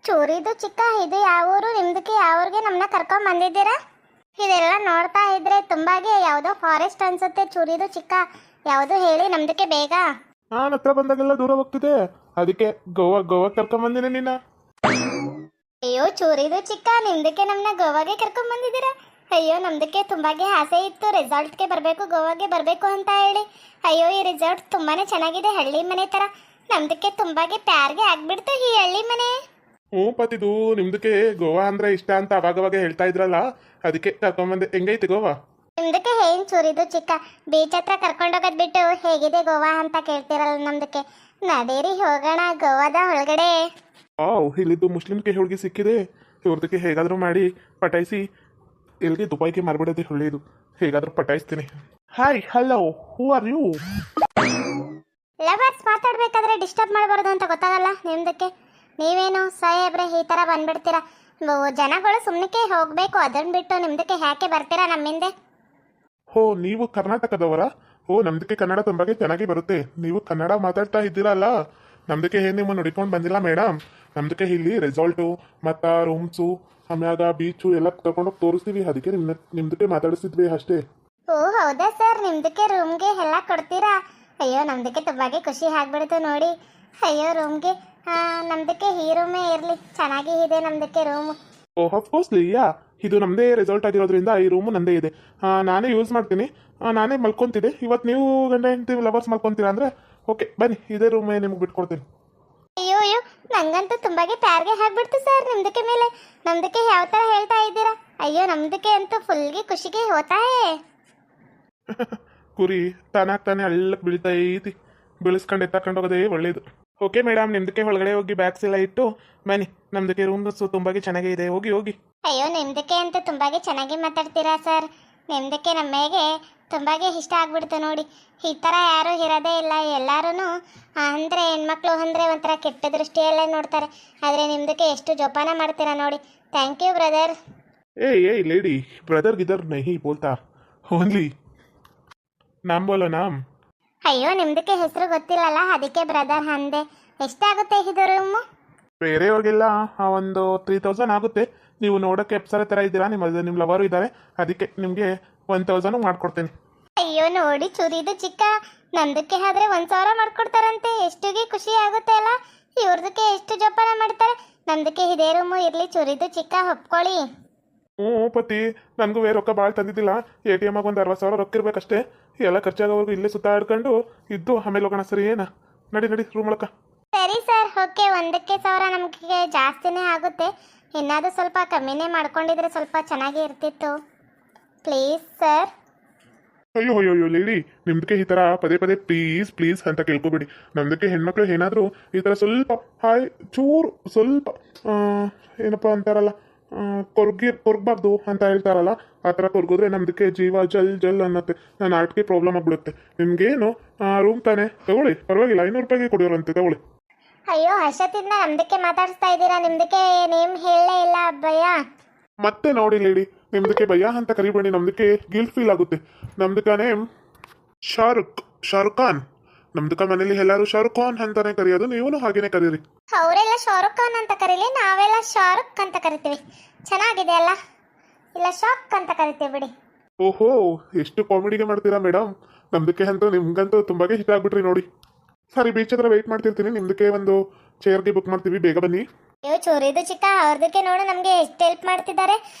ಚೂರಿದು ಚಿಕ್ಕ ಇದು ಯಾವ ಊರು ನಿಮ್ದಕ್ಕೆ ಯಾವ ಊರಿಗೆ ನಮ್ಮನ್ನ ಕರ್ಕೊಂಡ್ ಬಂದಿದ್ದೀರಾ? ಇದೆಲ್ಲ ನೋಡ್ತಾ ಇದ್ರೆ ತುಂಬಾಗೆ ಯಾವುದೋ ಫಾರೆಸ್ಟ್ ಅನ್ಸುತ್ತೆ. ಚೂರಿದು ಚಿಕ್ಕ ಯಾವುದು ಹೇಳಿ ನಮ್ದಕ್ಕೆ ಬೇಗ. ನಾನು ಹತ್ರ ಬಂದಾಗೆಲ್ಲ ದೂರ ಹೋಗ್ತಿದೆ, ಅದಕ್ಕೆ ಗೋವಾ ಕರ್ಕೊಂಬಂದಿನಿ ನಿನ್ನ. ಅಯ್ಯೋ ಚೂರಿದು ಚಿಕ್ಕ ನಿಮ್ದಕ್ಕೆ ನಮ್ಮನ್ನ ಗೋವಾಗೆ ಕರ್ಕೊಂಡ್ ಬಂದಿದ್ದೀರಾ? ಅಯ್ಯೋ ನಮ್ದಕ್ಕೆ ತುಂಬಾಗೆ ಆಸೆ ಇತ್ತು ರೆಸಾರ್ಟ್ಗೆ ಬರಬೇಕು, ಗೋವಾಗೆ ಬರಬೇಕು ಅಂತ ಹೇಳಿ. ಅಯ್ಯೋ ಈ ರೆಸಾರ್ಟ್ ತುಂಬಾನೇ ಚೆನ್ನಾಗಿದೆ, ಹಳ್ಳಿ ಮನೆ ತರ. ನಮ್ದಕ್ಕೆ ತುಂಬಾಗೆ ಪ್ಯಾರ್ಗೆ ಆಗ್ಬಿಡ್ತು ಈ ಹಳ್ಳಿ ಮನೆ. ಹ್ಞೂ ಪತಿದು ನಿಮ್ದಕ್ಕೆ ಗೋವಾ ಅಂದ್ರೆ ಇಷ್ಟ ಅಂತ ಅವಾಗವಾಗ ಹೇಳ್ತಾ ಇದ್ರಲ್ಲ, ಅದಕ್ಕೆ ಕರ್ಕೊಂಬಂದೆ. ಹೆಂಗೈತಿ ಗೋವಾ? ನಿಮ್ದಕ್ಕೆ ಏನ್ ಚೂರಿದು ಚಿಕ್ಕ ಬೀಚ್ ಹತ್ರ ಕರ್ಕೊಂಡೋಗೋದ್ ಬಿಟ್ಟು ಹೇಗಿದೆ ಗೋವಾ ಅಂತ ಕೇಳ್ತಿರಲ್ಲ ನಮ್ದಕ್ಕೆ. ನಡೀರಿ ಹೋಗೋಣ ಗೋವಾದ ಒಳಗಡೆ. ಇಲ್ಲಿದ್ದು ಮುಸ್ಲಿಮ್ಗೆ ಹುಡುಗಿ ಸಿಕ್ಕಿದೆ, ಇವ್ರದಕ್ಕೆ ಹೇಗಾದರೂ ಮಾಡಿ ಪಟಾಯಿಸಿ ಎಲ್ಲಿಗೆ ದುಬೈಗೆ ಮಾರ್ಬಿಡೋದೆ ಒಳ್ಳೆಯದು. ಹೇಗಾದರೂ ಪಟಾಯಿಸ್ತೀನಿ. Hi hello, who are you? Lovers ಮಾತಾಡ್ಬೇಕಾದ್ರೆ ಡಿಸ್ಟರ್ಬ್ ಮಾಡಬಾರ್ದು ಅಂತ ಗೊತ್ತಾಗಲ್ಲ ನಿಮ್ದಕ್ಕೆ. ನೀವೇನು ಸಾಹೇಬ್ರೆ ಈ ಥರ ಬಂದ್ಬಿಡ್ತೀರಾ? ಜನಗಳು ಸುಮ್ಮನೆ ಹೋಗ್ಬೇಕು, ಅದನ್ನ ಬಿಟ್ಟು ನಿಮ್ದಕ್ಕೆ ಯಾಕೆ ಬರ್ತೀರಾ ನಮ್ಮಿಂದೆ? ಹೋ ನೀವು ಕರ್ನಾಟಕದವರ? ಓ ನಮ್ದಕ್ಕೆ ಕನ್ನಡ ತುಂಬಾಗೆ ಚೆನ್ನಾಗಿ ಬರುತ್ತೆ. ನೀವು ಕನ್ನಡ ಮಾತಾಡ್ತಾ ಇದ್ದೀರಲ್ಲ, ನಮ್ದಕ್ಕೆ ಏನು ನಿಮ್ಮ ನೋಡಿಕೊಂಡು ಬಂದಿಲ್ಲ ಮೇಡಮ್. ನಮ್ದಕ್ಕೆ ಇಲ್ಲಿ ರೆಸಾರ್ಟು ಮತ್ತು ರೂಮ್ಸು ಆಮ್ಯಾಗ ಬೀಚು ಎಲ್ಲ ತಗೊಂಡೋಗಿ ತೋರಿಸ್ತೀವಿ, ಅದಕ್ಕೆ ನಿಮ್ದಕ್ಕೆ ಮಾತಾಡಿಸಿದ್ವಿ ಅಷ್ಟೇ. ಓ ಹೌದಾ ಸರ್, ನಿಮ್ದಕ್ಕೆ ರೂಮ್ಗೆ ಎಲ್ಲ ಕೊಡ್ತೀರಾ? ಅಯ್ಯೋ ನಮ್ದಕ್ಕೆ ತುಂಬಾಗೆ ಖುಷಿ ಆಗ್ಬಿಡ್ತು ನೋಡಿ. ಅಯ್ಯೋ ರೂಮ್ಗೆ ನಮ್ದಕ್ಕೆ ಈ ರೂಮೇ ಇರಲಿ, ಚೆನ್ನಾಗಿ ಇದೆ ನಮ್ದಕ್ಕೆ ರೂಮು. ಓಹ್ ಅಫ್ಕೋರ್ಸ್ಲಿ ಇದು ನಮ್ಮದೇ ರೆಸಾರ್ಟ್ ಆಗಿರೋದ್ರಿಂದ ಈ ರೂಮು ನಂದೇ ಇದೆ. ನಾನೇ ಯೂಸ್ ಮಾಡ್ತೀನಿ, ನಾನೇ ಮಲ್ಕೊತಿದ್ದೆ. ಇವತ್ತು ನೀವು ಗಂಡ ಹೆಂಡತಿ ಲವರ್ಸ್ ಮಲ್ಕೊತೀರಾ ಅಂದರೆ ಓಕೆ ಬನ್ನಿ, ಇದೇ ರೂಮೇ ನಿಮ್ಗೆ ಬಿಟ್ಕೊಡ್ತೀನಿ. ಅಯ್ಯೋ ಅಯ್ಯೋ ನಂಗಂತೂ ತುಂಬಾಗೆ ಪ್ಯಾರ್ಗೆ ಆಗ್ಬಿಡ್ತು ಸರ್ ನಿಮ್ದಕ್ಕೆ ಮೇಲೆ. ನಮ್ದಕ್ಕೆ ಯಾವ ಥರ ಹೇಳ್ತಾ ಇದ್ದೀರಾ? ಅಯ್ಯೋ ನಮ್ದಕ್ಕೆ ಅಂತೂ ಫುಲ್ಗೆ ಖುಷಿಗೆ ಹೋತಾಯೇ. ಕುರಿ ತಾನಾಗ್ತಾನೆ ಹಳ್ಳಕ್ಕೆ ಬೀಳ್ತಾ ಐತಿ, ಬೀಳಿಸ್ಕೊಂಡು ಎತ್ತಾಕೊಂಡು ಹೋಗೋದೇ ಒಳ್ಳೇದು. ಓಕೆ ಮೇಡಮ್, ನಿಮ್ದಕ್ಕೆ ಒಳಗಡೆ ಹೋಗಿ ಬ್ಯಾಗ್ಸ್ ಎಲ್ಲ ಇಟ್ಟು ಬನ್ನಿ. ನಮ್ದಕ್ಕೆ ರೂಮ್ಸ್ ತುಂಬಾಗೆ ಚೆನ್ನಾಗೇ ಇದೆ, ಹೋಗಿ ಹೋಗಿ. ಅಯ್ಯೋ ನಿಮ್ದಕ್ಕೆ ಅಂತೂ ತುಂಬಾಗೆ ಚೆನ್ನಾಗಿ ಮಾತಾಡ್ತೀರಾ ಸರ್. ನಿಮ್ದಕ್ಕೆ ನಮ್ಮಗೆ ತುಂಬಾಗೆ ಇಷ್ಟ ಆಗ್ಬಿಡ್ತು ನೋಡಿ. ಈ ಥರ ಯಾರೂ ಇರೋದೇ ಇಲ್ಲ, ಎಲ್ಲರೂ ಅಂದರೆ ಹೆಣ್ಮಕ್ಳು ಅಂದರೆ ಒಂಥರ ಕೆಟ್ಟ ದೃಷ್ಟಿಯಲ್ಲೇ ನೋಡ್ತಾರೆ. ಆದರೆ ನಿಮ್ದಕ್ಕೆ ಎಷ್ಟು ಜೋಪಾನ ಮಾಡ್ತೀರಾ ನೋಡಿ. Thank you brother. ಏಯ್ ಲೇಡಿ, ಬ್ರದರ್ ಗಿದರ್ ನಹಿ ಬೋಲ್ತಾ, ಓನ್ಲಿ ನಾಮ್ ಬೋಲೋ ನಾಮ್. ಅಯ್ಯೋ ನಿಮ್ದಕ್ಕೆ ಹೆಸರು ಗೊತ್ತಿಲ್ಲಲ್ಲ, ಅದಕ್ಕೆ ಬ್ರದರ್ ಅಂದೆ. ಎಷ್ಟಾಗುತ್ತೆ ಇದು ರೂಮು? ಬೇರೆಯವ್ರಿಗೆಲ್ಲ ಒಂದು 3000 ಆಗುತ್ತೆ. ನೀವು ನೋಡೋಕ್ಕೆ ಎಪ್ಸರ ಥರ ಇದ್ದೀರಾ, ನಿಮ್ಮ ಲವರು ಇದ್ದಾರೆ, ಅದಕ್ಕೆ ನಿಮಗೆ 1000 ಮಾಡ್ಕೊಡ್ತೀನಿ. ಅಯ್ಯೋ ನೋಡಿ ಚೂರಿದು ಚಿಕ್ಕ, ನಮ್ದಕ್ಕೆ ಆದ್ರೆ 1000 ಮಾಡ್ಕೊಡ್ತಾರಂತೆ. ಎಷ್ಟಿಗೆ ಖುಷಿ ಆಗುತ್ತೆ ಅಲ್ಲ. ಇವ್ರದಕ್ಕೆ ಎಷ್ಟು ಜೋಪಾನ ಮಾಡ್ತಾರೆ. ನಮ್ದಕ್ಕೆ ಇದೇ ರೂಮು ಇರ್ಲಿ ಚೂರಿದು ಚಿಕ್ಕ, ಒಪ್ಕೊಳ್ಳಿ. ಹ್ಞೂ ಪತಿ, ನನಗೂ ರೊಕ್ಕ ಭಾಳ ತಂದಿದ್ದಿಲ್ಲ. ATM ಆಗಿ ಒಂದು 60,000 ರೊಕ್ಕ ಇರ್ಬೇಕಷ್ಟೇ. ಎಲ್ಲ ಖರ್ಚಾಗೋವರೆಗೂ ಇಲ್ಲೇ ಸುತ್ತಾಡ್ಕೊಂಡು ಇದ್ದು ಆಮೇಲೆ ಹೋಗೋಣ. ಸರಿ ಏನ? ನಡಿ ರೂಮ್ ಒಳಕ. ಸರಿ ಸರ್, ಓಕೆ. 1,000 ನಮಗೆ ಜಾಸ್ತಿನೇ ಆಗುತ್ತೆ. ಇನ್ನಾದರೂ ಸ್ವಲ್ಪ ಕಮ್ಮಿನೇ ಮಾಡ್ಕೊಂಡಿದ್ರೆ ಸ್ವಲ್ಪ ಚೆನ್ನಾಗಿ ಇರ್ತಿತ್ತು. Please sir. ಅಯ್ಯೋ ಲೇಡಿ, ನಿಮ್ದಕ್ಕೆ ಈ ಥರ ಪದೇ ಪದೇ ಪ್ಲೀಸ್ ಅಂತ ಕೇಳ್ಕೊಬೇಡಿ. ನಮ್ದಕ್ಕೆ ಹೆಣ್ಮಕ್ಳು ಏನಾದರೂ ಈ ಥರ ಸ್ವಲ್ಪ ಚೂರು ಸ್ವಲ್ಪ ಏನಪ್ಪ ಅಂತಾರಲ್ಲ, ಕೊರ್ಗಬಾರ್ದು ಅಂತ ಹೇಳ್ತಾರಲ್ಲ, ಆ ಥರ ಕೊರ್ಗಿದ್ರೆ ನಮ್ದಕ್ಕೆ ಜೀವ ಜಲ್ ಅನ್ನತ್ತೆ. ನಾನು ಆರ್ಟ್ಗೆ ಪ್ರಾಬ್ಲಮ್ ಆಗಿಬಿಡುತ್ತೆ. ನಿಮ್ಗೇನು ರೂಮ್ ತಾನೆ ತಗೊಳ್ಳಿ, ಪರವಾಗಿಲ್ಲ. 500 ರೂಪಾಯಿಗೆ ಕೊಡಿಯೋರಂತೆ, ತಗೊಳ್ಳಿ. ಅಯ್ಯೋ ಹರ್ಷತಿಂದ ನಮ್ದಕ್ಕೆ ಮಾತಾಡಿಸ್ತಾ ಇದ್ದೀರಾ? ನಿಮ್ದಕ್ಕೆ ನೇಮ್ ಹೇಳಲೇ ಇಲ್ಲ ಭಯ್ಯ. ಮತ್ತೆ ನೋಡಿ ಲೇಡಿ, ನಿಮ್ದಕ್ಕೆ ಭಯ್ಯ ಅಂತ ಕರಿಬೇಡಿ, ನಮ್ದಕ್ಕೆ ಗಿಲ್ಟ್ ಫೀಲ್ ಆಗುತ್ತೆ. ನಮ್ದಕ್ಕ ನೇಮ್ ಶಾರುಖ್ ಖಾನ್. ನಮ್ದಕ್ಕ ಮನೇಲಿ ಎಲ್ಲರೂ ಶಾರುಖ್ ಖಾನ್ ಅಂತಾನೆ ಕರೆಯೋದು, ನೀವು ಹಾಗೇನೆ ಕರೀರಿ. ಅವರೆಲ್ಲ ಶಾರುಖ್ ಖಾನ್ ಅಂತ ಕರೀಲಿ, ನಾವೆಲ್ಲ ಶಾರುಖ್ ಅಂತ ಕರಿತೀವಿ. ಚೆನ್ನಾಗಿದೆ ಅಲ್ಲ? ಇಲ್ಲ ಶಾಕ್ ಅಂತ ಕರಿತೀವಿ ಬಿಡಿ. ಓಹೋ, ಎಷ್ಟು ಕಾಮಿಡಿಗೆ ಮಾಡ್ತೀರಾ ಮೇಡಮ್. ನಮ್ದಕ್ಕೆ ಅಂತೂ ನಿಮ್ಗಂತೂ ತುಂಬಾಗೆ ಹಿಟ್ ಆಗ್ಬಿಟ್ರಿ ನೋಡಿ. ಸರಿ, ಬೀಚ್ ಹತ್ರ ವೆಯ್ಟ್ ಮಾಡ್ತಿರ್ತೀನಿ. ನಿಮ್ದಕ್ಕೆ ಒಂದು ಚೇರ್ಗೆ ಬುಕ್ ಮಾಡ್ತೀವಿ, ಬೇಗ ಬನ್ನಿ. ಅಯ್ಯೋ ಚೂರಿದು ಚಿಕ್ಕ, ಅವ್ರದಕ್ಕೆ ನೋಡು ನಮಗೆ ಎಷ್ಟು ಹೆಲ್ಪ್ ಮಾಡ್ತಿದ್ದಾರೆ.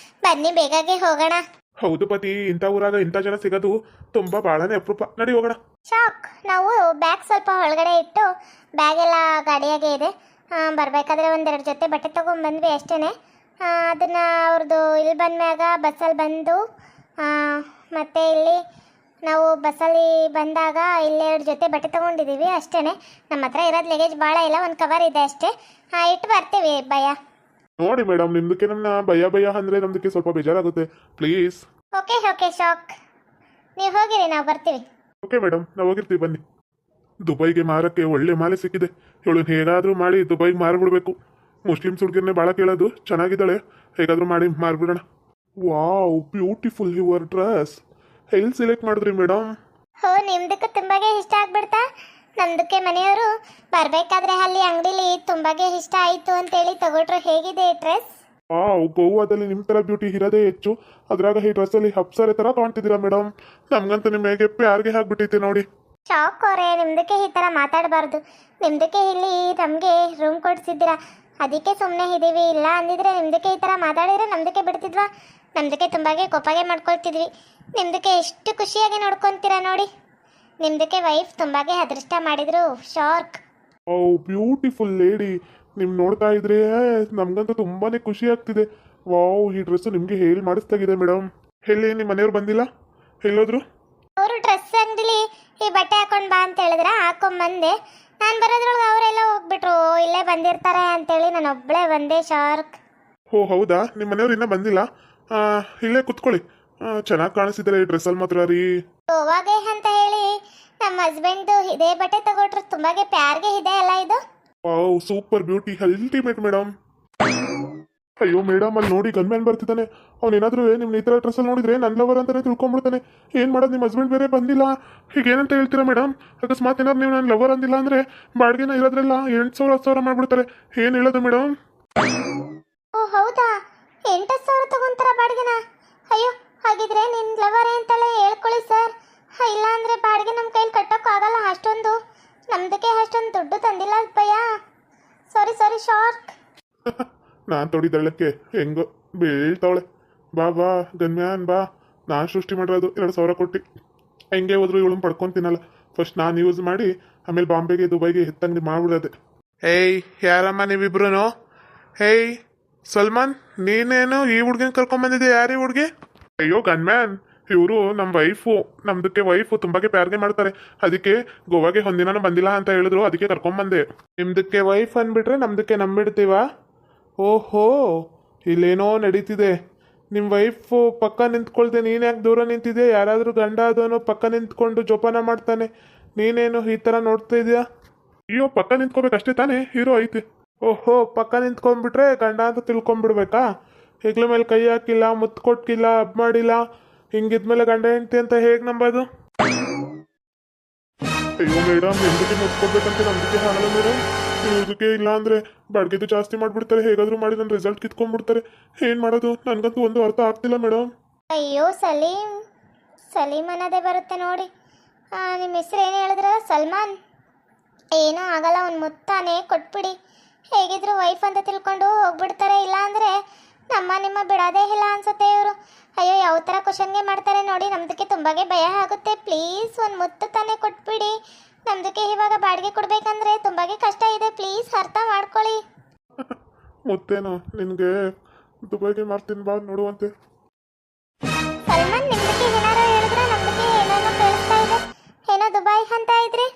ಬನ್ನಿ ಬೇಗಗೆ ಹೋಗೋಣ. ಹೌದು ಪತಿ, ಇಂಥ ಊರಾಗ ಇಂಥ ಜನ ಸಿಗೋದು ತುಂಬಾ ಭಾಳನೇ ಅಪರೂಪ. ನಡಿ ಹೋಗೋಣ. ಶಾಕ್. ನಾವು ಬ್ಯಾಗ್ ಸ್ವಲ್ಪ ಒಳಗಡೆ ಇಟ್ಟು, ಬ್ಯಾಗ್ ಎಲ್ಲ ಗಾಡಿಯಾಗೆ ಇದೆ. ಬರಬೇಕಾದ್ರೆ 1-2 ಜೊತೆ ಬಟ್ಟೆ ತೊಗೊಂಡ್ಬಂದ್ವಿ ಅಷ್ಟೇ. ಅದನ್ನು ಅವ್ರದ್ದು ಇಲ್ಲಿ ಬಂದ್ಮ್ಯಾಗ ಬಸ್ಸಲ್ಲಿ ಬಂದು, ಮತ್ತು ಇಲ್ಲಿ ನಾವು ಬಸ್ಸಲ್ಲಿ ಬಂದಾಗ ಇಲ್ಲಿ 2 ಜೊತೆ ಬಟ್ಟೆ ತೊಗೊಂಡಿದ್ದೀವಿ ಅಷ್ಟೇ. ನಮ್ಮ ಹತ್ರ ಇರೋದು ಲಗೇಜ್ ಭಾಳ ಇಲ್ಲ, ಒಂದು ಕವರ್ ಇದೆ ಅಷ್ಟೇ. ಇಟ್ಟು ಬರ್ತೀವಿ ಭಯ್ಯ. ನೋಡಿ ಮೇಡಮ್, ನಿಮ್ದಕ್ಕೆ ನನ್ನ ಭಯ ಅಂದರೆ ನಮ್ದಕ್ಕೆ ಸ್ವಲ್ಪ ಬೇಜಾರಾಗುತ್ತೆ, ಪ್ಲೀಸ್. Okay shock. ನೀವು ಹೋಗಿರಿ, ನಾವು ಬರ್ತೀವಿ. ಓಕೆ ಮೇಡಮ್, ನಾವು ಹೋಗಿರ್ತೀವಿ, ಬನ್ನಿ. ದುಬೈಗೆ ಮಾರಕ್ಕೆ ಒಳ್ಳೆ ಮಾಲೆ ಸಿಕ್ಕಿದೆ. ಇವಳು ಹೇಗಾದರೂ ಮಾಡಿ ದುಬೈಗೆ ಮಾರ್ಬಿಡ್ಬೇಕು. ಮುಸ್ಲಿಮ್ಸ್ ಹುಡುಗಿರನ್ನೇ ಭಾಳ ಕೇಳೋದು, ಚೆನ್ನಾಗಿದ್ದಾಳೆ, ಹೇಗಾದರೂ ಮಾಡಿ ಮಾರ್ಬಿಡೋಣ. Wow, beautiful your dress. ಎಲ್ಲಿ ಸೆಲೆಕ್ಟ್ ಮಾಡಿದ್ರಿ ಮೇಡಮ್? ಹೋ, ನಿಮ್ದಕ್ಕೆ ತುಂಬಾಗೆ ಇಷ್ಟ ಆಗ್ಬಿಡ್ತಾ? ನಮ್ದಕ್ಕೆ ಮನೆಯವರು ಬರಬೇಕಾದ್ರೆ ಅಲ್ಲಿ ಅಂಗಡಿಲಿ ತುಂಬಾಗೆ ಇಷ್ಟ ಆಯಿತು ಅಂತೇಳಿ ತಗೊಟ್ರು. ಹೇಗೆ ಡ್ರೆಸ್. ಗೋವಾದಲ್ಲಿ ನಿಮ್ಮ ಥರ ಬ್ಯೂಟಿ ಇರೋದೇ ಹೆಚ್ಚು. ಅದ್ರಾಗ ಈ ಡ್ರೆಸ್ಸಲ್ಲಿ ಅಪ್ಸರೆ ಥರ ಕಾಣ್ತಿದ್ದೀರಾ ಮೇಡಮ್. ನಮ್ಗಂತೂ ನಿಮಗೆ ಪ್ಯಾರ್ಗೆ ಹಾಕ್ಬಿಟ್ಟೈತೆ ನೋಡಿ. ಶಾಕ್ ಅವರೇ, ನಿಮ್ದಕ್ಕೆ ಈ ಥರ ಮಾತಾಡಬಾರ್ದು. ನಿಮ್ದಕ್ಕೆ ಇಲ್ಲಿ ನಮಗೆ ರೂಮ್ ಕೊಡಿಸಿದ್ದೀರಾ, ಅದಕ್ಕೆ ಸುಮ್ಮನೆ ಇದ್ದೀವಿ. ಇಲ್ಲ ಅಂದಿದ್ರೆ ನಿಮ್ದಕ್ಕೆ ಈ ಥರ ಮಾತಾಡಿದ್ರೆ ನಮ್ದಕ್ಕೆ ಬಿಡ್ತಿದ್ವಾ? ನಮ್ದಕ್ಕೆ ತುಂಬಾಗೆ ಕೋಪಾಗೆ ಮಾಡ್ಕೊಳ್ತಿದ್ವಿ. ನಿಮ್ದಕ್ಕೆ ಎಷ್ಟು ಖುಷಿಯಾಗಿ ನೋಡ್ಕೊತೀರಾ ನೋಡಿ. ನಿಮ್ದಕ್ಕೆ ವೈಫ್ ತುಂಬಾಗೆ ಅದೃಷ್ಟ ಮಾಡಿದ್ರು. ಶಾರ್ಕ್. ಬ್ಯೂಟಿಫುಲ್ ಲೇಡಿ, ನಿಮ್ ನೋಡ್ತಾ ಇದ್ರೆ ನಮ್ಗಂತೂ ತುಂಬಾನೇ ಖುಷಿ ಆಗ್ತಿದೆ. ವಾವ್, ಈ ಡ್ರೆಸ್ ನಿಮ್ಗೆ ಹೇಳಿ ಮಾಡಿಸ್ತಾಗಿದೆ ಮೇಡಮ್. ಎಲ್ಲಿ ನಿಮ್ಮ ಮನೆಯವ್ರು ಬಂದಿಲ್ಲ? ಎಲ್ಲೋದ್ರು? ಅವರು ಡ್ರೆಸ್ ಅಂಗಡಿಲಿ ಈ ಬಟ್ಟೆ ಹಾಕೊಂಡು ಬಾ ಅಂತ ಹೇಳಿದ್ರೆ ಹಾಕೊಂಬಂದೆ. ನಾನು ಬರೋದ್ರೊಳಗೆ ಅವರೆಲ್ಲ ಹೋಗ್ಬಿಟ್ರು. ಇಲ್ಲೇ ಬಂದಿರ್ತಾರೆ ಅಂತೇಳಿ ನಾನು ಒಬ್ಬಳೇ ಬಂದೆ. ಶಾರ್ಕ್. ಓ ಹೌದಾ, ನಿಮ್ಮ ಮನೆಯವ್ರು ಇನ್ನೂ ಬಂದಿಲ್ಲ? ಇಲ್ಲೇ ಕುತ್ಕೊಳ್ಳಿ. ಚೆನ್ನಾಗಿ ಕಾಣಿಸ್ತಿದ್ದಾರೆ ಈ ಡ್ರೆಸ್ಸಲ್ಲಿ ಮಾತ್ರ ರೀ. ಗೋವಾಗೆ ಅಂತ ಹೇಳಿ ನಮ್ಮ ಹಸ್ಬೆಂಡ್ದು ಇದೇ ಬಟ್ಟೆ ತಗೊಟ್ರು. ತುಂಬಾಗೆ ಪ್ಯಾರ್ಗೆ ಇದೆ ಅಲ್ಲ ಇದು. Wow, super beauty, ultimate madam. ಅಯ್ಯೋ ಮೇಡಮ್, ಅಲ್ಲಿ ನೋಡಿ ಗನ್ಮ್ಯಾನ್ ಬರ್ತಿದ್ದಾನೆ. ಅವ್ನೇನಾದ್ರೂ ನಿಮ್ಮ ಈ ಥರ ಡ್ರೆಸ್ಸಲ್ಲಿ ನೋಡಿದ್ರೆ ನನ್ನ ಲವರ್ ಅಂತಾನೆ ತಿಳ್ಕೊಂಡ್ಬಿಡ್ತಾನೆ. ಏನು ಮಾಡೋದು, ನಿಮ್ಮ ಹಸ್ಬೆಂಡ್ ಬೇರೆ ಬಂದಿಲ್ಲ. ಈಗ ಏನಂತ ಹೇಳ್ತೀರಾ ಮೇಡಮ್? ಅಕಸ್ಮಾತ್ ಏನಾದ್ರು ನೀವು ನನ್ನ ಲವರ್ ಅಂದಿಲ್ಲ ಅಂದರೆ ಬಾಡಿಗೆನ ಇರೋದ್ರೆಲ್ಲ 8,000 10,000 ಮಾಡ್ಬಿಡ್ತಾರೆ. ಏನು ಹೇಳೋದು ಮೇಡಮ್? ಓ ಹೌದಾ, 8,000 ತಗೊಂತಾರ ಬಾಡಿಗೆನ? ಅಯ್ಯೋ, ಹಾಗಿದ್ರೆ ನಿನ್ನ ಲವರೇ ಅಂತಲೇ ಹೇಳ್ಕೊಳ್ಳಿ ಸರ್. ಇಲ್ಲ ಅಂದರೆ ಬಾಡಿಗೆ ನಮ್ಮ ಕೈಲಿ ಕಟ್ಟೋಕ್ಕಾಗಲ್ಲ. ಅಷ್ಟೊಂದು ನಮ್ದಕ್ಕೆ ಅಷ್ಟೊಂದು ದುಡ್ಡು ತಂದಿಲ್ಲ ಭಯ್ಯ. ಸಾರಿ ಸಾರಿ ಶಾರ್ಕ್. ನಾನು ತೊಡಿದಳ್ಳಕ್ಕೆ ಹೆಂಗೋ ಬೀಳ್ತಾವಳೆ. ಬಾ ಬಾ ಗನ್ಮ್ಯಾನ್ ಬಾ. ನಾನು ಸೃಷ್ಟಿ ಮಾಡಿರೋದು 2,000 ಕೊಟ್ಟು. ಹೆಂಗೆ ಹೋದ್ರು ಇವಳನ್ನ ಪಡ್ಕೊತೀನಲ್ಲ. ಫಸ್ಟ್ ನಾನು ಯೂಸ್ ಮಾಡಿ ಆಮೇಲೆ ಬಾಂಬೆಗೆ ದುಬೈಗೆ ಎತ್ತಂಗಡಿ ಮಾಡ್ಬಿಡೋದೆ. ಏಯ್, ಯಾರಮ್ಮ ನೀವಿಬ್ರು? ಹೇಯ್ ಸಲ್ಮಾನ್, ನೀನೇನು ಈ ಹುಡ್ಗಿನ ಕರ್ಕೊಂಬಂದಿದ್ದೆ? ಯಾರು ಈ ಹುಡ್ಗಿ? ಅಯ್ಯೋ ಗನ್ಮ್ಯಾನ್, ಇವರು ನಮ್ಮ ವೈಫು. ನಮ್ದಕ್ಕೆ ವೈಫು ತುಂಬಾಗೆ ಪ್ಯಾರ್ಗೆ ಮಾಡ್ತಾರೆ. ಅದಕ್ಕೆ ಗೋವಾಗೆ ಒಂದಿನ ಬಂದಿಲ್ಲ ಅಂತ ಹೇಳಿದ್ರು, ಅದಕ್ಕೆ ಕರ್ಕೊಂಬಂದೆ. ನಿಮ್ದಕ್ಕೆ ವೈಫ್ ಅಂದ್ಬಿಟ್ರೆ ನಮ್ದಕ್ಕೆ ನಂಬಿಡ್ತೀವ? ಓಹೋ, ಇಲ್ಲೇನೋ ನಡೀತಿದೆ. ನಿಮ್ಮ ವೈಫು ಪಕ್ಕ ನಿಂತ್ಕೊಳ್ದೆ ನೀನು ಯಾಕೆ ದೂರ ನಿಂತಿದೆ? ಯಾರಾದರೂ ಗಂಡ ಆದವನು ಪಕ್ಕ ನಿಂತ್ಕೊಂಡು ಜೋಪಾನ ಮಾಡ್ತಾನೆ, ನೀನೇನು ಈ ಥರ ನೋಡ್ತಾ ಇದೆಯಾ? ಅಯ್ಯೋ, ಪಕ್ಕ ನಿಂತ್ಕೋಬೇಕಷ್ಟೇ ತಾನೇ, ಹೀರೋ ಐತಿ. ಓಹೋ, ಪಕ್ಕ ನಿಂತ್ಕೊಂಡ್ಬಿಟ್ರೆ ಗಂಡ ಅಂತ ತಿಳ್ಕೊಂಬಿಡ್ಬೇಕಾ? ಹೆಗ್ಲ ಮೇಲೆ ಕೈ ಹಾಕಿಲ್ಲ, ಮುತ್ತು ಕೊಟ್ಟಿಲ್ಲ, ಅಬ್ ಮಾಡಿಲ್ಲ, ಹಿಂಗಿದ್ಮೇಲೆ ಗಂಡ ಹೆಂಡ್ತಿ ಅಂತ ಹೇಗೆ ನಂಬೋದು? ಅಯ್ಯೋ ಮೇಡಮ್, ಎಂದಕ್ಕೆ ಮುತ್ಕೊಡ್ಬೇಕಂತ ನಂಬಿಕೆ ಆಗಲ್ಲ ಮೇಡಮ್. ಇವ್ರಿಗೆ ಇಲ್ಲ ಅಂದರೆ ಬಾಡಿಗೆದು ಜಾಸ್ತಿ ಮಾಡಿಬಿಡ್ತಾರೆ. ಹೇಗಾದರೂ ಮಾಡಿ ನನ್ನ ರಿಸಲ್ಟ್ ಕಿತ್ಕೊಂಡ್ಬಿಡ್ತಾರೆ. ಏನು ಮಾಡೋದು, ನನಗಂತೂ ಒಂದು ಅರ್ಥ ಆಗ್ತಿಲ್ಲ ಮೇಡಮ್. ಅಯ್ಯೋ ಸಲೀಂ, ಸಲೀಮ್ ಅನ್ನೋದೇ ಬರುತ್ತೆ ನೋಡಿ. ನಿಮ್ಮ ಹೆಸರು ಏನು ಹೇಳಿದ್ರಲ್ಲ? ಸಲ್ಮಾನ್. ಏನೂ ಆಗಲ್ಲ, ಒಂದು ಮುತ್ತಾನೆ ಕೊಟ್ಬಿಡಿ. ಹೇಗಿದ್ರು ವೈಫ್ ಅಂತ ತಿಳ್ಕೊಂಡು ಹೋಗ್ಬಿಡ್ತಾರೆ. ಇಲ್ಲ ಅಂದರೆ ನಿಮ್ಮ ಬಿಡೋದೇ ಇಲ್ಲ ಅನ್ಸುತ್ತೆ ಇವರು. ಅಯ್ಯೋ, ಯಾವ ಥರ ಕ್ವಶನ್ಗೆ ಮಾಡ್ತಾರೆ ನೋಡಿ. ನಮ್ದಕ್ಕೆ ತುಂಬಾಗೆ ಭಯ ಆಗುತ್ತೆ. ಪ್ಲೀಸ್ ಒಂದು ಮುತ್ತು ತಾನೇ ಕೊಟ್ಬಿಡಿ. ನಮ್ದಕ್ಕೆ ಇವಾಗ ಬಾಡಿಗೆ ಕೊಡ್ಬೇಕಂದ್ರೆ ತುಂಬಾಗೆ ಕಷ್ಟ ಇದೆ. ಪ್ಲೀಸ್ ಅರ್ಥ ಮಾಡ್ಕೊಳ್ಳಿ. ಮುತ್ತೇನು ನಿನಗೆ ದುಬೈಗೆ ಮಾಡ್ತೀನಿ ಬಾ ನೋಡುವಂತೆ. ಸಲ್ಮಾನ್, ನಿಮ್ದಕ್ಕೆ ಏನಾರು ಹೇಳಿದ್ರೆ ನಮ್ದಕ್ಕೆ ಏನೇನೋ ಕೇಳಿಸ್ತಾ ಇದೆ. ಏನೋ ದುಬೈ ಅಂತ ಇದ್ರಿ?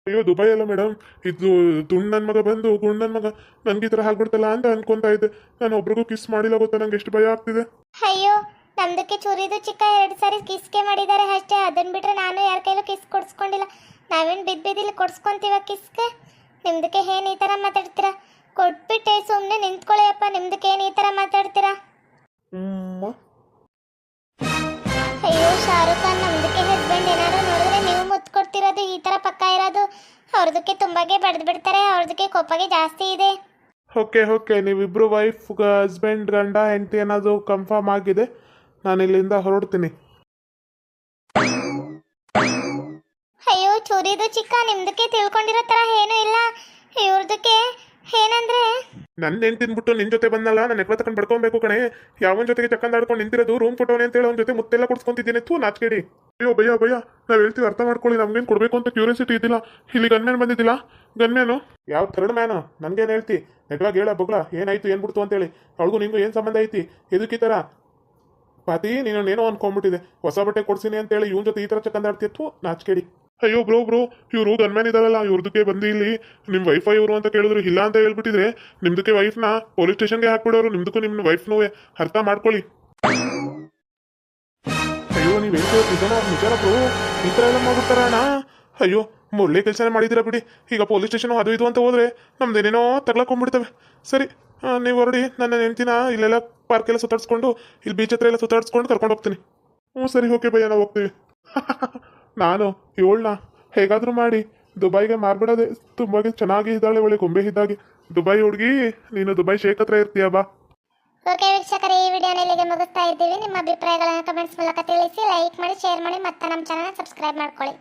ಅಯ್ಯೋ ದುಬೈ ಅಲ್ಲ ಮೇಡಮ್, ಇದು ತುಂಡು ನನ್ನ ಮಗ ಬಂದು ಗುಂಡು ನನ್ನ ಮಗ ನನಗೆ ಈ ಥರ ಆಗ್ಬಿಡ್ತಲ್ಲ ಅಂತ ಅನ್ಕೊಂತಾ ಇದ್ದೆ. ನಾನು ಒಬ್ರಿಗೂ ಕಿಸ್ ಮಾಡಿಲ್ಲ ಗೊತ್ತಾ, ನಂಗೆ ಎಷ್ಟು ಭಯ ಆಗ್ತಿದೆ. ಅಯ್ಯೋ, ನಮ್ದಕ್ಕೆ ಚೂರಿದು ಚಿಕ್ಕ 2 ಸಾರಿ ಕಿಸ್ಗೆ ಮಾಡಿದ್ದಾರೆ ಅಷ್ಟೇ. ಅದನ್ನ ಬಿಟ್ರೆ ನಾನು ಯಾರ ಕೈಲೂ ಕಿಸ್ ಕೊಡಿಸ್ಕೊಂಡಿಲ್ಲ. ನಾವೇನು ಬಿದ್ದಿಲ್ಲಿ ಕೊಡಿಸ್ಕೊಂತೀವ ಕಿಸ್ಗೆ? ನಿಮ್ದಕ್ಕೆ ಏನು ಈ ಥರ ಮಾತಾಡ್ತೀರಾ? ಕೊಟ್ಬಿಟ್ಟೆ ಸುಮ್ಮನೆ ನಿಂತ್ಕೊಳ್ಳಿ ಅಪ್ಪ. ನಿಮ್ದಕ್ಕೆ ಏನು ಈ ಥರ ಮಾತಾಡ್ತೀರಾ? ಅಯ್ಯೋ ಶಾರುಖ್ ಖಾನ್, ನಮ್ದಕ್ಕೆ ಹಸ್ಬೆಂಡ್ ಏನಾರು ನೋಡಿದ್ರೆ ನೀವು ಮುತ್ತು ಕೊಡ್ತಿರೋದು ಈ ಥರ ಪಕ್ಕ ಇರೋದು. ಅವ್ರದಕ್ಕೆ ತುಂಬಾಗೆ ಬಡ್ದು ಬಿಡ್ತಾರೆ. ಅವ್ರದಕ್ಕೆ ಕೋಪಗೆ ಜಾಸ್ತಿ ಇದೆ. ಓಕೆ ಓಕೆ, ನೀವಿಬ್ರು ವೈಫ್ ಹಸ್ಬೆಂಡ್ ಗಂಡ ಹೆಂಡತಿ ಅನ್ನೋದು ಕನ್ಫರ್ಮ್ ಆಗಿದೆ. ನಾನು ಇಲ್ಲಿಂದ ಹೊರಡ್ತೀನಿ. ಅಯ್ಯೋ ಚೂರಿದು ಚಿಕ್ಕ, ನಿಮ್ದಕ್ಕೆ ತಿಳ್ಕೊಂಡಿರೋ ಥರ ಏನೂ ಇಲ್ಲ. ಇವ್ರದಕ್ಕೆ ಏನಂದ್ರೆ ನನ್ನ ಹೆಂಡ್ತಿನ್ಬಿಟ್ಟು ನಿನ್ನ ಜೊತೆ ಬಂದಲ್ಲ, ನನ್ನ ಎಕ್ಳ ತಗೊಂಡು ಬಡ್ಕೊಬೇಕು ಕಣೆ. ಯಾವನ ಜೊತೆಗೆ ಚಕ್ಕಂದಾಡ್ಕೊಂಡು ನಿಂತಿರೋದು ರೂಮ್ ಕೊಟ್ಟವನೆ ಅಂತೇಳಿ ಅವ್ನ ಜೊತೆ ಮುತ್ತೆಲ್ಲ ಕೊಡ್ಸ್ಕೊಂತಿದ್ದೀನಿ. ಥೂ ನಾಚ್ಕೇಡಿ. ಅಯ್ಯೋ ಭಯ್ಯ ಭಯ್ಯ, ನಾವು ಹೇಳ್ತೀವಿ ಅರ್ಥ ಮಾಡ್ಕೊಳ್ಳಿ. ನಮ್ಗೇನು ಕೊಡಬೇಕು ಅಂತ ಕ್ಯೂರಿಯಾಸಿಟಿ ಇದ್ದಿಲ್ಲ. ಇಲ್ಲಿ ಗನ್ಮ್ಯಾನ್ ಬಂದಿದ್ದಿಲ್ಲ. ಗನ್ಮ್ಯಾನು ಯಾವ ಥರ್ಡ್ ಮ್ಯಾನು? ನನಗೇನು ಹೇಳ್ತಿ? ನೆಟ್ವಾಗಿ ಹೇಳ ಬಗ್ಳ, ಏನಾಯ್ತು ಏನು ಬಿಡ್ತು ಅಂತೇಳಿ. ಅವಳಿಗೂ ನಿಂಗೂ ಏನು ಸಂಬಂಧ ಐತಿ? ಇದಕ್ಕೆ ಈ ಥರ ಪಾತಿ ನೀನು ಏನೋ ಅನ್ಕೊಂಡ್ಬಿಟ್ಟಿದೆ. ಹೊಸ ಬಟ್ಟೆ ಕೊಡ್ಸಿನಿ ಅಂತೇಳಿ ಇವನ ಜೊತೆ ಈ ಥರ ಚಕ್ಕಂದಾಡ್ತಿತ್ತು. ನಾಚ್ಕೇಡಿ. ಅಯ್ಯೋ ಬ್ರೋ ಬ್ರೋ, ಇವರು ಗನ್ಮ್ಯಾನ್ ಇದಾರಲ್ಲ, ಇವ್ರದಕ್ಕೆ ಬಂದು ಇಲ್ಲಿ ನಿಮ್ಮ ವೈಫೈ ಇವರು ಅಂತ ಕೇಳಿದ್ರು. ಇಲ್ಲ ಅಂತ ಹೇಳ್ಬಿಟ್ಟಿದ್ರೆ ನಿಮ್ದಕ್ಕೆ ವೈಫ್ನ ಪೊಲೀಸ್ ಸ್ಟೇಷನ್ಗೆ ಹಾಕ್ಬಿಡೋರು. ನಿಮ್ದಕ್ಕೂ ನಿಮ್ಮ ವೈಫ್ನೂ ಅರ್ಥ ಮಾಡ್ಕೊಳ್ಳಿ. ಅಯ್ಯೋ ನೀವು ನಿಜನ ಬ್ರೋ, ಈ ಥರ ಎಲ್ಲ ಮಾಡ್ಬಿಡ್ತಾರಣ್ಣ. ಅಯ್ಯೋ ಒಳ್ಳೆ ಕೆಲಸನೇ ಮಾಡಿದ್ದೀರಾ ಬಿಡಿ. ಈಗ ಪೊಲೀಸ್ ಸ್ಟೇಷನು ಅದು ಇದು ಅಂತ ಹೋದ್ರೆ ನಮ್ದೇನೇನೋ ತಗ್ಲಾಕೊಂಡ್ಬಿಡ್ತವೆ. ಸರಿ, ನೀವು ಹೊರಡಿ. ನನ್ನ ಹೆಂಡ್ತಿನ ಇಲ್ಲೆಲ್ಲ ಪಾರ್ಕೆಲ್ಲ ಸುತ್ತಾಡ್ಸ್ಕೊಂಡು ಇಲ್ಲಿ ಬೀಚ್ ಹತ್ರ ಎಲ್ಲ ಸುತ್ತಾಡ್ಸ್ಕೊಂಡು ಕರ್ಕೊಂಡು ಹೋಗ್ತೀನಿ. ಹ್ಞೂ ಸರಿ, ಓಕೆ ಭಯ್ಯ, ನಾವು ಹೋಗ್ತೀವಿ. ನಾನು ಇವಳನ್ನ ಹೇಗಾದರೂ ಮಾಡಿ ದುಬೈಗೆ ಮಾರ್ಬಿಡೋದೆ. ತುಂಬ ಚೆನ್ನಾಗಿ ಇದ್ದಾಳೆ, ಒಳ್ಳೆ ಗೊಂಬೆ ಇದ್ದಾಗೆ. ದುಬೈ ಹುಡುಗಿ, ನೀನು ದುಬೈ ಶೇಖ್ ಹತ್ರ ಇರ್ತೀಯ ಬಾ. ಓಕೆ ವೀಕ್ಷಕರೇ, ಈ ವಿಡಿಯೋನ ಇಲ್ಲಿಗೆ ಮುಗಿಸ್ತಾ ಇದ್ದೀವಿ. ನಿಮ್ಮ ಅಭಿಪ್ರಾಯಗಳನ್ನು ಕಮೆಂಟ್ಸ್ ಮೂಲಕ ತಿಳಿಸಿ, ಲೈಕ್ ಮಾಡಿ, ಶೇರ್ ಮಾಡಿ, ಮತ್ತೆ ನಮ್ಮ ಚಾನಲ್ ಸಬ್ಸ್ಕ್ರೈಬ್ ಮಾಡ್ಕೊಳ್ಳಿ.